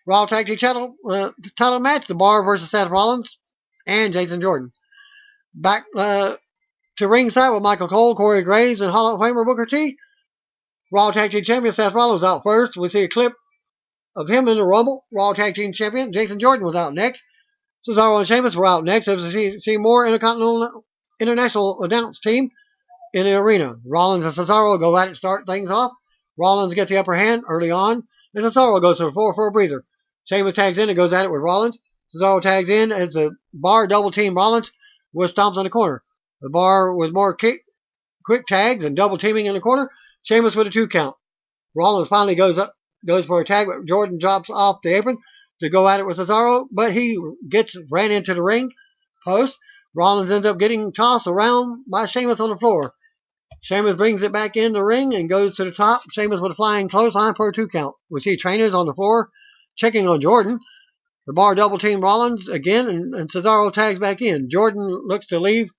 Raw Tag Team title match, The Bar versus Seth Rollins and Jason Jordan. Back to ringside with Michael Cole, Corey Graves, and Hall of Famer Booker T. Raw Tag Team Champion Seth Rollins out first. We see a clip of him in the Rumble. Raw Tag Team Champion Jason Jordan was out next. Cesaro and Sheamus were out next. As we see more Intercontinental International announced team in the arena. Rollins and Cesaro go at it, start things off. Rollins gets the upper hand early on, and Cesaro goes to the floor for a breather. Sheamus tags in and goes at it with Rollins. Cesaro tags in as the Bar double team Rollins with stomps in the corner. The Bar with more quick tags and double teaming in the corner. Sheamus with a 2 count. Rollins finally goes for a tag, but Jordan drops off the apron to go at it with Cesaro, but he ran into the ring post. Rollins ends up getting tossed around by Sheamus on the floor. Sheamus brings it back in the ring and goes to the top. Sheamus with a flying clothesline for a 2 count. We see trainers on the floor checking on Jordan. The Bar double team Rollins again, and Cesaro tags back in. Jordan looks to wave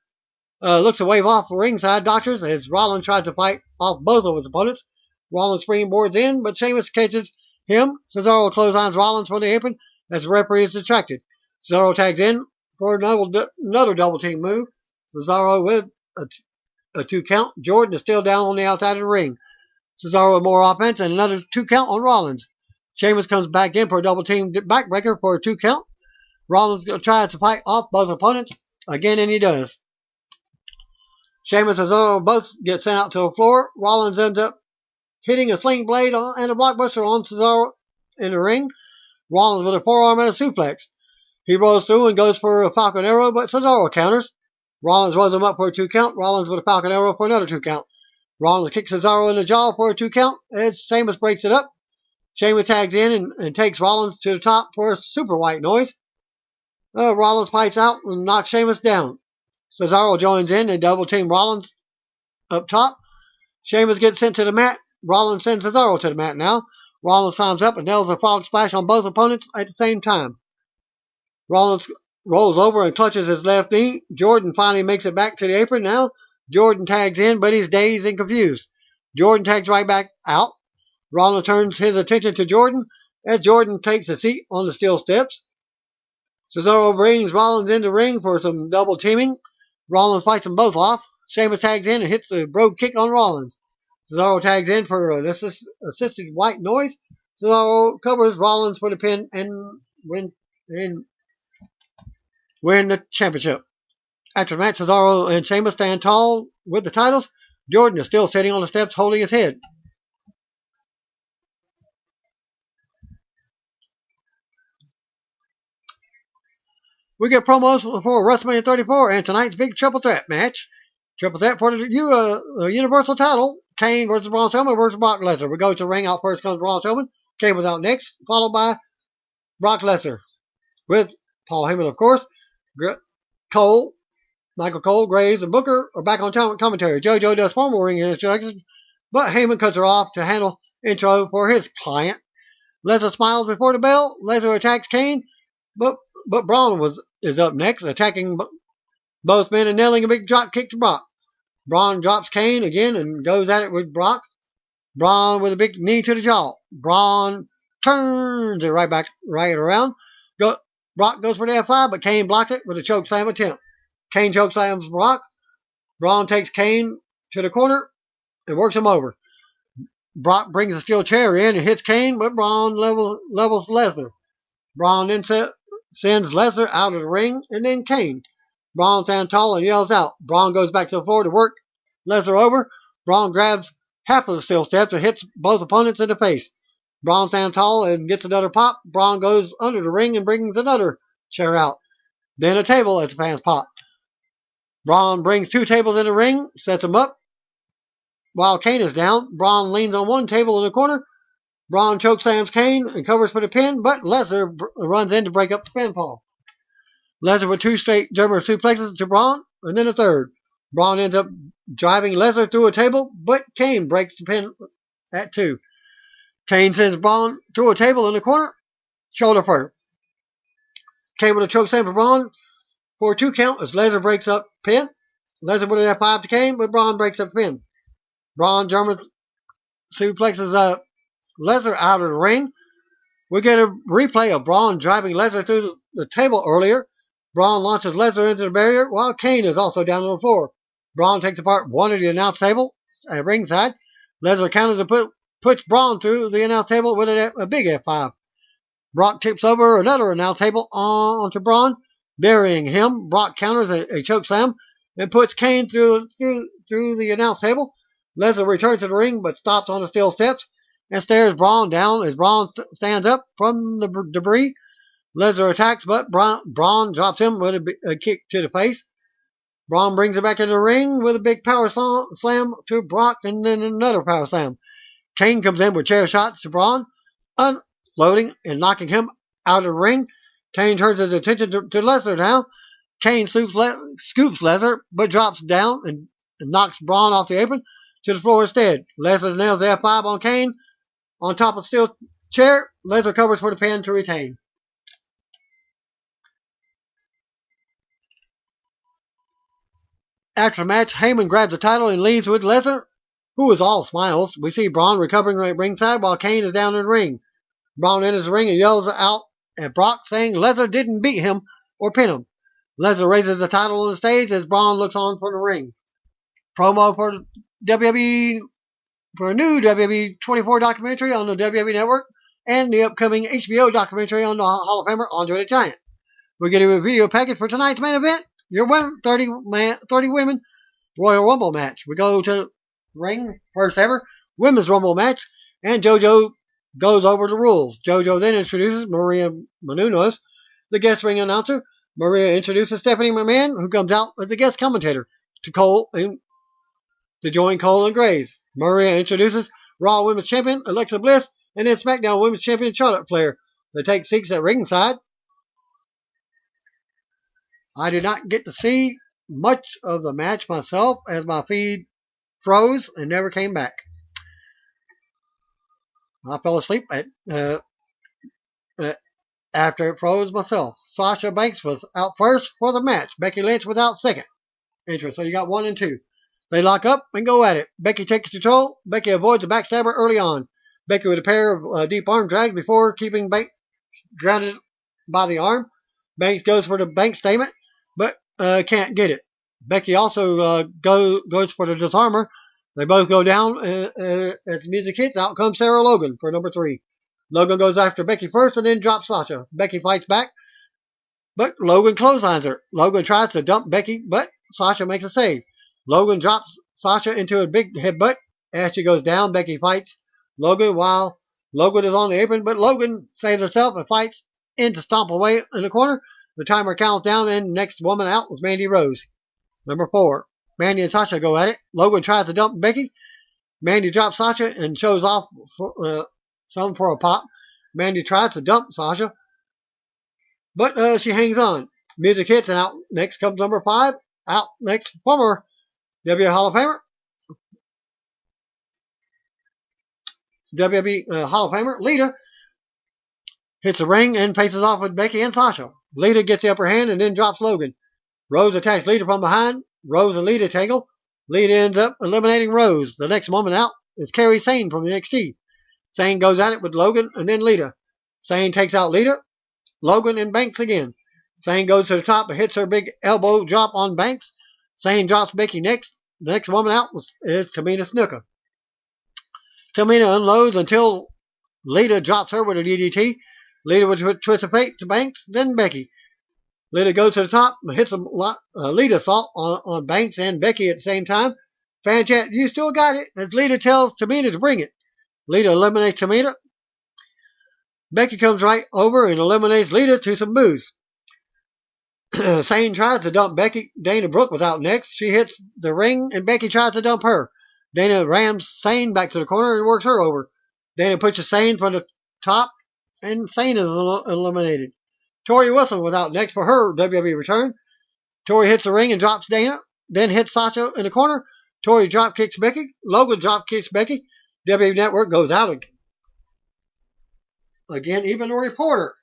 off the ringside doctors as Rollins tries to fight off both of his opponents. Rollins springboards in, but Sheamus catches him. Cesaro clotheslines Rollins from the apron as the referee is distracted. Cesaro tags in for another double team move. Cesaro with a 2 count. Jordan is still down on the outside of the ring. Cesaro with more offense and another 2 count on Rollins. Sheamus comes back in for a double team backbreaker for a 2 count. Rollins tries to fight off both opponents again, and he does. Sheamus and Cesaro both get sent out to the floor. Rollins ends up hitting a sling blade and a blockbuster on Cesaro in the ring. Rollins with a forearm and a suplex. He rolls through and goes for a Falcon Arrow, but Cesaro counters. Rollins rolls him up for a 2 count. Rollins with a Falcon Arrow for another 2 count. Rollins kicks Cesaro in the jaw for a 2 count as Sheamus breaks it up. Sheamus tags in and takes Rollins to the top for a super white noise. Rollins fights out and knocks Sheamus down. Cesaro joins in and double team Rollins up top. Sheamus gets sent to the mat. Rollins sends Cesaro to the mat now. Rollins climbs up and nails a frog splash on both opponents at the same time. Rollins rolls over and clutches his left knee. Jordan finally makes it back to the apron now. Jordan tags in, but he's dazed and confused. Jordan tags right back out. Rollins turns his attention to Jordan as Jordan takes a seat on the steel steps. Cesaro brings Rollins in the ring for some double teaming. Rollins fights them both off. Sheamus tags in and hits the brogue kick on Rollins. Cesaro tags in for an assisted white noise. Cesaro covers Rollins for the pin and win the championship. After the match, Cesaro and Sheamus stand tall with the titles. Jordan is still sitting on the steps holding his head. We get promos for WrestleMania 34 and tonight's big triple threat match. Triple threat for the Universal title. Kane versus Braun Strowman versus Brock Lesnar. We go to the ring. Out first comes Braun Strowman. Kane was out next, followed by Brock Lesnar. With Paul Heyman, of course. Michael Cole, Graves, and Booker are back on commentary. JoJo does formal ring introductions, but Heyman cuts her off to handle intro for his client. Lesnar smiles before the bell. Lesnar attacks Kane, but Braun is up next, attacking both men and nailing a big drop kick to Brock. Braun drops Kane again and goes at it with Brock. Braun with a big knee to the jaw. Braun turns it right around. Brock goes for the F5, but Kane blocks it with a choke slam attempt. Kane choke slams Brock. Braun takes Kane to the corner and works him over. Brock brings a steel chair in and hits Kane, but Braun levels Lesnar. Braun then sends Lesnar out of the ring, and then Kane. Braun stands tall and yells out. Braun goes back to the floor to work Lesnar over. Braun grabs half of the steel steps and hits both opponents in the face. Braun stands tall and gets another pop. Braun goes under the ring and brings another chair out. Then a table as the fans pop. Braun brings two tables in the ring, sets them up. While Kane is down, Braun leans on one table in the corner. Braun chokeslams Kane and covers for the pin, but Lesnar runs in to break up the pinfall. Lesnar with two straight German suplexes to Braun, and then a third. Braun ends up driving Lesnar through a table, but Kane breaks the pin at 2. Kane sends Braun through a table in the corner, shoulder first. Kane with a chokeslam for Braun for a 2 count as Lesnar breaks up pin. Lesnar with an F5 to Kane, but Braun breaks up the pin. Braun German suplexes Lesnar out of the ring. We get a replay of Braun driving Lesnar through the table earlier. Braun launches Lesnar into the barrier while Kane is also down on the floor. Braun takes apart one of the announce table at ringside. Lesnar counters and puts Braun through the announce table with a big F5. Brock tips over another announce table onto Braun, burying him. Brock counters a choke slam and puts Kane through the announce table. Lesnar returns to the ring but stops on the steel steps and stares Braun down as Braun stands up from the debris. Lesnar attacks, but Braun drops him with a kick to the face. Braun brings it back in the ring with a big power slam to Brock and then another power slam. Kane comes in with chair shots to Braun, unloading and knocking him out of the ring. Kane turns his attention to Lesnar now. Kane scoops Lesnar, but drops down and knocks Braun off the apron to the floor instead. Lesnar nails the F5 on Kane on top of the steel chair. Lesnar covers for the pin to retain. After the match, Heyman grabs the title and leaves with Lesnar, who is all smiles. We see Braun recovering at ringside while Kane is down in the ring. Braun enters the ring and yells out at Brock, saying Lesnar didn't beat him or pin him. Lesnar raises the title on the stage as Braun looks on from the ring. Promo for WWE, for a new WWE 24 documentary on the WWE Network and the upcoming HBO documentary on the Hall of Famer Andre the Giant. We're getting a video package for tonight's main event, your 30 women Royal Rumble match. We go to ring, first ever women's Rumble match, and JoJo goes over the rules. JoJo then introduces Maria Menounos, the guest ring announcer. Maria introduces Stephanie McMahon, who comes out as a guest commentator to join Cole and Graves. Maria introduces Raw Women's Champion Alexa Bliss, and then SmackDown Women's Champion Charlotte Flair. They take seats at ringside. I did not get to see much of the match myself as my feed froze and never came back. I fell asleep at After it froze myself. Sasha Banks was out first for the match. Becky Lynch was out second. Entrance. So you got 1 and 2. They lock up and go at it. Becky takes control. Becky avoids the backstabber early on. Becky with a pair of deep arm drags before keeping Banks grounded by the arm. Banks goes for the bank statement, but can't get it. Becky also goes for the disarmer. They both go down as the music hits. Out comes Sarah Logan for number 3. Logan goes after Becky first and then drops Sasha. Becky fights back, but Logan clotheslines her. Logan tries to dump Becky, but Sasha makes a save. Logan drops Sasha into a big headbutt. As she goes down, Becky fights Logan while Logan is on the apron, but Logan saves herself and fights in to stomp away in the corner. The timer counts down, and next woman out was Mandy Rose. Number 4. Mandy and Sasha go at it. Logan tries to dump Becky. Mandy drops Sasha and shows off some for a pop. Mandy tries to dump Sasha, but she hangs on. Music hits, and out next comes number 5. Out next, former WWE Hall of Famer, Lita hits the ring and faces off with Becky and Sasha. Lita gets the upper hand and then drops Logan. Rose attacks Lita from behind. Rose and Lita tangle. Lita ends up eliminating Rose. The next woman out is Kairi Sane from NXT. Sane goes at it with Logan and then Lita. Sane takes out Lita. Logan and Banks again. Sane goes to the top and hits her big elbow drop on Banks. Sane drops Becky next. The next woman out is Tamina Snuka. Tamina unloads until Lita drops her with a DDT. Lita with twist of fate to Banks, then Becky. Lita goes to the top and hits a Lita assault on Banks and Becky at the same time. Fan chat, you still got it, as Lita tells Tamina to bring it. Lita eliminates Tamina. Becky comes right over and eliminates Lita to some boos. Sane tries to dump Becky. Dana Brooke was out next. She hits the ring and Becky tries to dump her. Dana rams Sane back to the corner and works her over. Dana pushes Sane from the top and Sane is eliminated. Tori Wilson was out next for her WWE return. Tori hits the ring and drops Dana, then hits Sasha in the corner. Tori drop kicks Becky. Logan drop kicks Becky. WWE Network goes out again. Even the reporter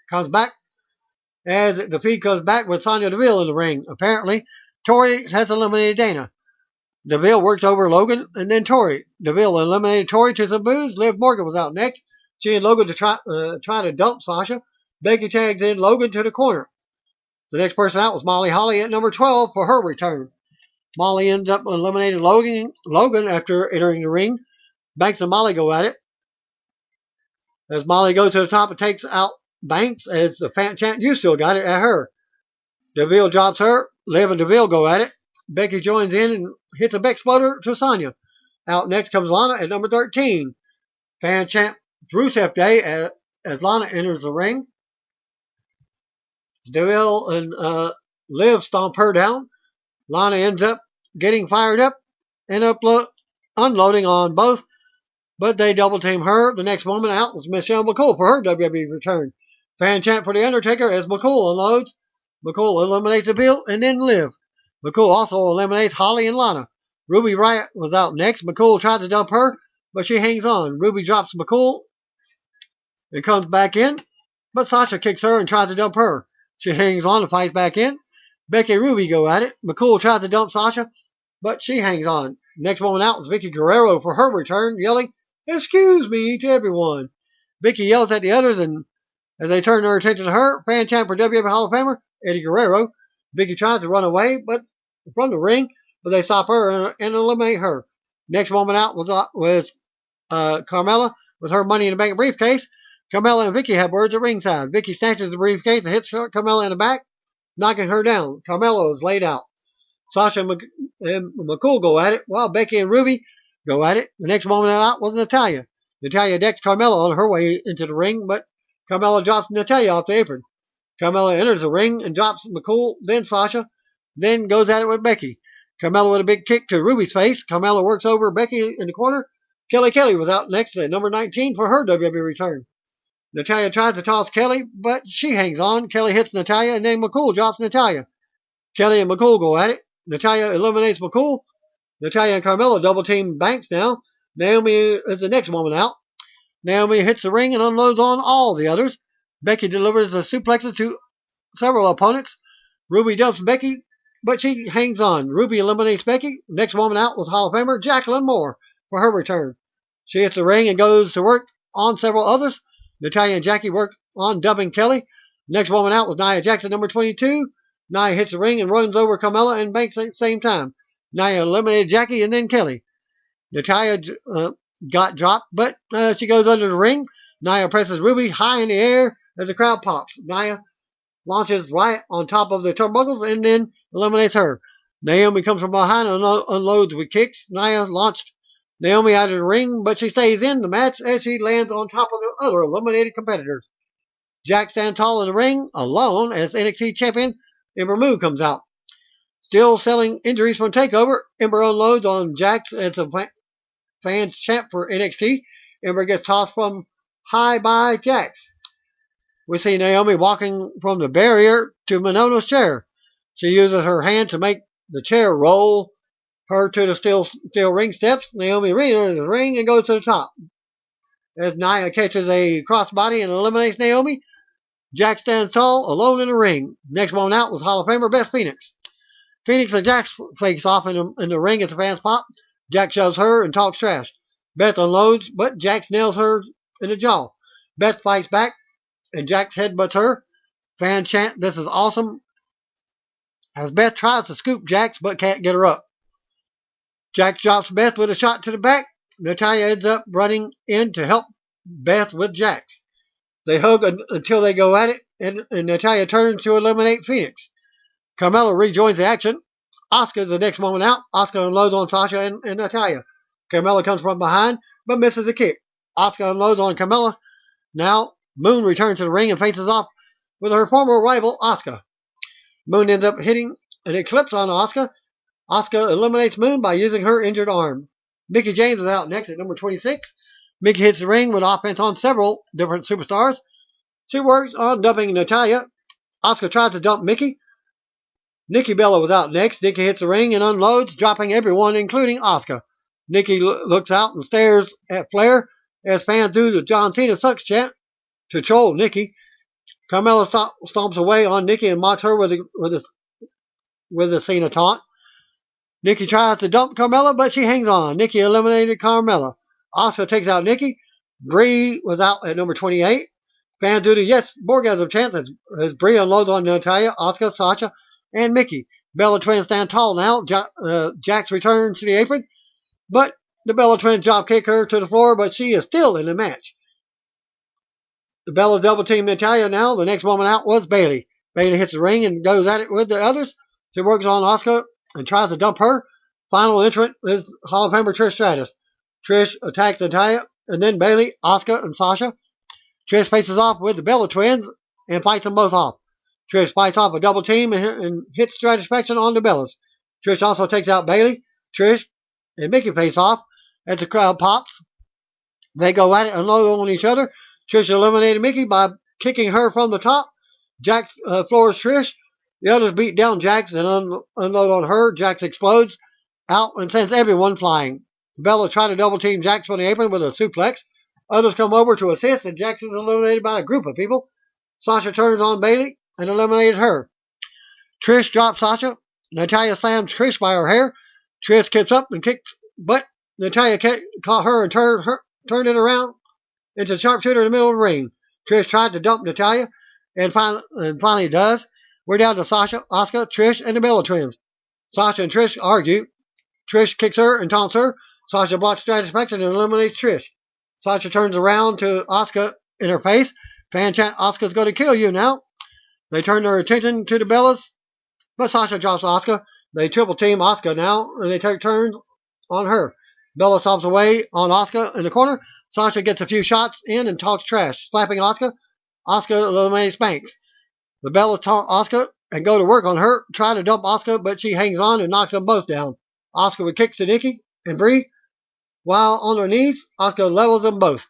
comes back as the feed comes back with Sonya Deville in the ring. Apparently, Tori has eliminated Dana. Deville worked over Logan and then Tori. Deville eliminated Tori to some boos. Liv Morgan was out next. She and Logan to try to dump Sasha. Becky tags in Logan to the corner. The next person out was Molly Holly at number 12 for her return. Molly ends up eliminating Logan after entering the ring. Banks and Molly go at it. As Molly goes to the top and takes out Banks, as the fan chant, you still got it, at her. Deville drops her. Liv and Deville go at it. Becky joins in and hits a Beck-Sploder to Sonya. Out next comes Lana at number 13. Fan chant, Rusev Day as Lana enters the ring. Deville and Liv stomp her down. Lana ends up getting fired up and unloading on both, but they double team her. The next woman out was Michelle McCool for her WWE return. Fan chant for The Undertaker as McCool unloads. McCool eliminates Deville and then Liv. McCool also eliminates Holly and Lana. Ruby Riott was out next. McCool tried to dump her, but she hangs on. Ruby drops McCool and comes back in, but Sasha kicks her and tries to dump her. She hangs on and fights back in. Becky and Ruby go at it. McCool tries to dump Sasha, but she hangs on. Next woman out was Vicky Guerrero for her return, yelling, "Excuse me," to everyone. Vicky yells at the others, and as they turn their attention to her, fan chant for WWE Hall of Famer Eddie Guerrero. Vicky tries to run away from the ring, but they stop her and eliminate her. Next woman out was Carmella with her Money in the Bank briefcase. Carmella and Vicky have words at ringside. Vicky snatches the briefcase and hits Carmella in the back, knocking her down. Carmella is laid out. Sasha and McCool go at it, while Becky and Ruby go at it. The next woman out was Natalya. Natalya decks Carmella on her way into the ring, but Carmella drops Natalya off the apron. Carmella enters the ring and drops McCool, then Sasha, then goes at it with Becky. Carmella with a big kick to Ruby's face. Carmella works over Becky in the corner. Kelly was out next at number 19 for her WWE return. Natalya tries to toss Kelly, but she hangs on. Kelly hits Natalya, and then McCool drops Natalya. Kelly and McCool go at it. Natalya eliminates McCool. Natalya and Carmella double team Banks now. Naomi is the next woman out. Naomi hits the ring and unloads on all the others. Becky delivers a suplexes to several opponents. Ruby dumps Becky, but she hangs on. Ruby eliminates Becky. Next woman out was Hall of Famer Jacqueline Moore for her return. She hits the ring and goes to work on several others. Natalya and Jackie work on dubbing Kelly. Next woman out was Nia Jackson, number 22. Nia hits the ring and runs over Carmella and Banks at the same time. Nia eliminated Jackie and then Kelly. Natalya got dropped, but she goes under the ring. Nia presses Ruby high in the air as the crowd pops. Nia launches right on top of the turnbuckles and then eliminates her. Naomi comes from behind and unloads with kicks. Nia launched Naomi out of the ring, but she stays in the match as she lands on top of the other eliminated competitors. Jack stands tall in the ring alone as NXT champion Ember Moon comes out. Still selling injuries from TakeOver, Ember unloads on Jax as a fans chant for NXT. Ember gets tossed from high by Jax. We see Naomi walking from the barrier to Minono's chair. She uses her hand to make the chair roll her to the steel ring steps. Naomi re-enters the ring and goes to the top. As Nia catches a crossbody and eliminates Naomi, Jax stands tall, alone in the ring. Next one out was Hall of Famer Beth Phoenix. Phoenix and Jax face off in the ring as the fans pop. Jax shoves her and talks trash. Beth unloads, but Jax nails her in the jaw. Beth fights back, and Jax headbutts her. Fans chant, "This is awesome," as Beth tries to scoop Jax, but can't get her up. Jax drops Beth with a shot to the back. Natalya ends up running in to help Beth with Jax. They hug until they go at it, and Natalya turns to eliminate Phoenix. Carmella rejoins the action. Asuka is the next moment out. Asuka unloads on Sasha and Natalya. Carmella comes from behind, but misses a kick. Asuka unloads on Carmella. Now, Moon returns to the ring and faces off with her former rival, Asuka. Moon ends up hitting an eclipse on Asuka. Asuka eliminates Moon by using her injured arm. Mickie James is out next at number 26. Mickie hits the ring with offense on several different superstars. She works on dumping Natalya. Asuka tries to dump Mickie. Nikki Bella was out next. Nikki hits the ring and unloads, dropping everyone, including Asuka. Nikki looks out and stares at Flair as fans do the John Cena sucks chant to troll Nikki. Carmella stomps away on Nikki and mocks her with a Cena taunt. Nikki tries to dump Carmella, but she hangs on. Nikki eliminated Carmella. Asuka takes out Nikki. Brie was out at number 28. Fans do the yes Borgasm chant as Brie unloads on Natalya, Asuka, Sasha, and Mickie. Bella Twins stand tall now. Jax returns to the apron, but the Bella Twins drop kick her to the floor, but she is still in the match. The Bella double team Natalya now. The next woman out was Bayley. Bayley hits the ring and goes at it with the others. She works on Asuka and tries to dump her. Final entrant is Hall of Famer Trish Stratus. Trish attacks Natalya, and then Bayley, Asuka, and Sasha. Trish faces off with the Bella Twins and fights them both off. Trish fights off a double team and hits Stratisfaction on the Bellas. Trish also takes out Bayley. Trish and Mickie face off as the crowd pops. They go at it and unload on each other. Trish eliminated Mickie by kicking her from the top. Jax floors Trish. The others beat down Jax and unload on her. Jax explodes out and sends everyone flying. Bella tries to double team Jax from the apron with a suplex. Others come over to assist, and Jax is eliminated by a group of people. Sasha turns on Bayley and eliminates her. Trish drops Sasha. Natalya slams Trish by her hair. Trish gets up and kicks, but Natalya caught her and turned it around into sharpshooter in the middle of the ring. Trish tried to dump Natalya and finally does. We're down to Sasha, Asuka, Trish, and the Bella Twins. Sasha and Trish argue. Trish kicks her and taunts her. Sasha blocks Stratisfaction and eliminates Trish. Sasha turns around to Asuka in her face. Fan chant, "Asuka's going to kill you now." They turn their attention to the Bellas, but Sasha drops Asuka. They triple team Asuka now, and they take turns on her. Bella stomps away on Asuka in the corner. Sasha gets a few shots in and talks trash, slapping Asuka. Asuka eliminates Banks. The Bellas taunt Asuka and go to work on her, try to dump Asuka, but she hangs on and knocks them both down. Asuka with kicks to Nikki and Brie. While on their knees, Asuka levels them both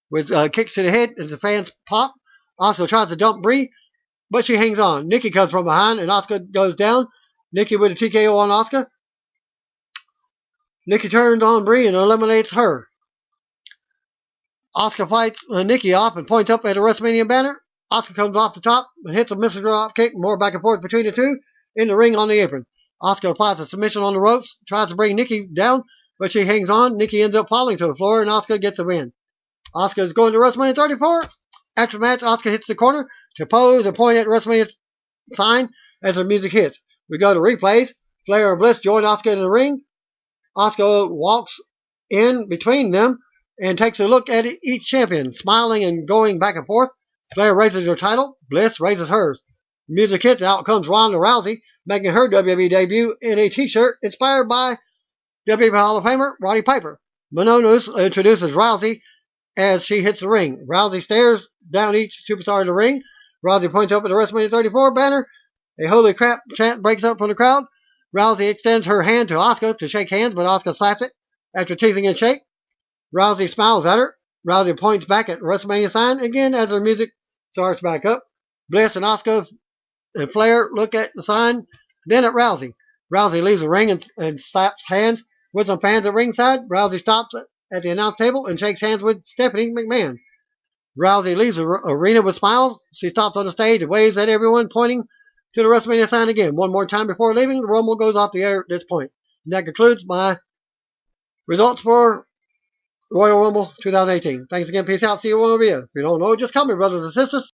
with kicks to the head as the fans pop. Asuka tries to dump Brie, but she hangs on. Nikki comes from behind and Asuka goes down. Nikki with a TKO on Asuka. Nikki turns on Brie and eliminates her. Asuka fights Nikki off and points up at the WrestleMania banner. Asuka comes off the top and hits a Mrs. Drop kick, more back and forth between the two, in the ring on the apron. Asuka applies a submission on the ropes, tries to bring Nikki down, but she hangs on. Nikki ends up falling to the floor, and Asuka gets the win. Asuka is going to WrestleMania 34. After the match, Asuka hits the corner to pose and point at WrestleMania sign as the music hits. We go to replays. Flair and Bliss join Asuka in the ring. Asuka walks in between them and takes a look at each champion, smiling and going back and forth. Flair raises her title. Bliss raises hers. Music hits. Out comes Ronda Rousey, making her WWE debut in a t-shirt inspired by WWE Hall of Famer Roddy Piper. Manonos introduces Rousey as she hits the ring. Rousey stares down each superstar in the ring. Rousey points up at the WrestleMania 34 banner. A holy crap chant breaks up from the crowd. Rousey extends her hand to Asuka to shake hands, but Asuka slaps it after teasing and shake. Rousey smiles at her. Rousey points back at the WrestleMania sign again as her music starts back up. Bliss and Asuka and Flair look at the sign, then at Rousey. Rousey leaves the ring and slaps hands with some fans at ringside. Rousey stops at the announce table and shakes hands with Stephanie McMahon. Rousey leaves the arena with smiles. She stops on the stage and waves at everyone, pointing to the WrestleMania sign again. One more time before leaving, the Rumble goes off the air at this point. And that concludes my results for Royal Rumble 2018. Thanks again. Peace out. See you one over here. If you don't know, just call me, brothers and sisters.